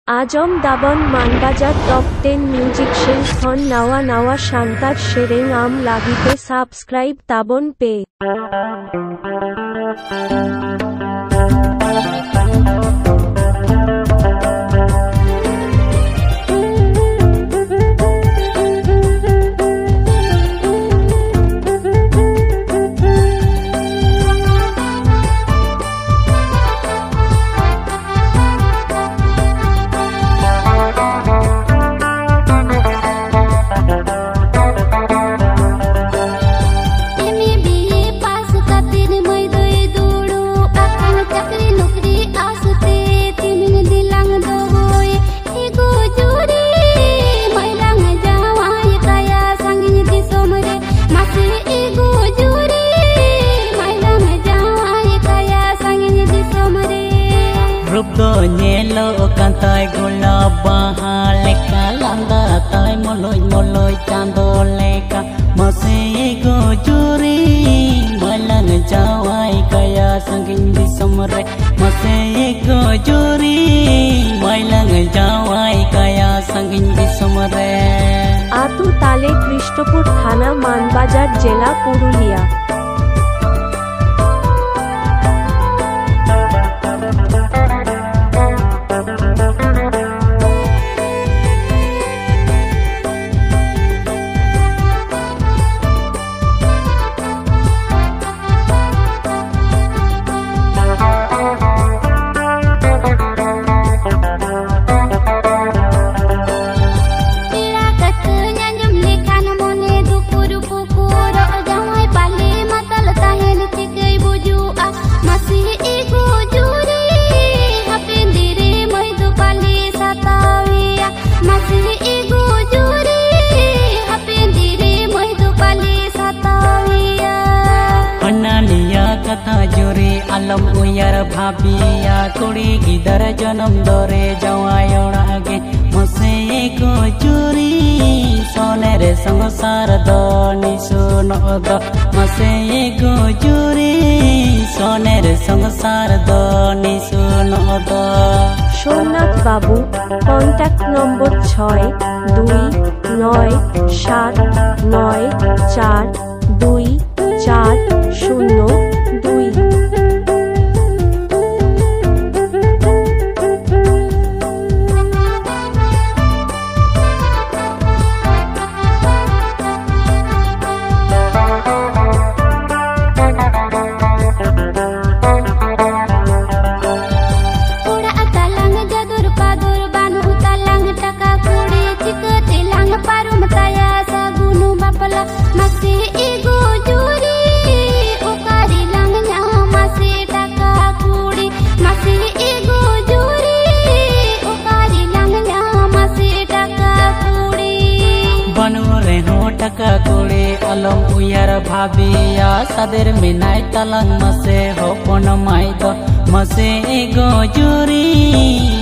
Ajom Dabon Manbajar Top 10 Musician Thon Nawa Nawa Shantar Shereng Am Lagite Subscribe Tabon Pe Nyelo kantai gula bahaleka landa tai moloi chando leka masih go juri malang jawai kaya sangking di somre masih go juri malang jawai kaya sangking di somre Atu Tale Krishnapur Thana Manbajar Jela Purulia alam uyar bhabiya kuri gidar janam dore jawayona age mase ko juri sonere sangsar doni sunoda mase ko juri sonere sangsar doni sunoda Somnath Babu contact number 629942402 Taka kuri alam uyar bhabiya sader minai talang mase hopon maido mase go juri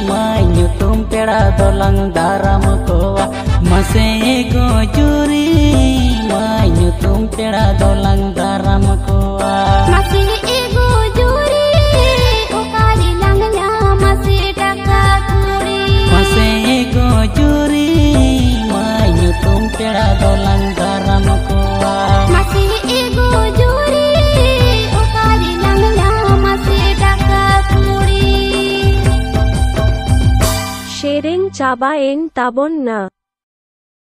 mai nyutum peda dolang daram kowa mase go juri mai nyutum peda dolang daram kowa mase go juri okari langnya mase taka kuri mase go juri mai nyutum peda dolang daram kowa masih ego juri okari langnya masih taka kuri Shereng Chaba En Tabon Na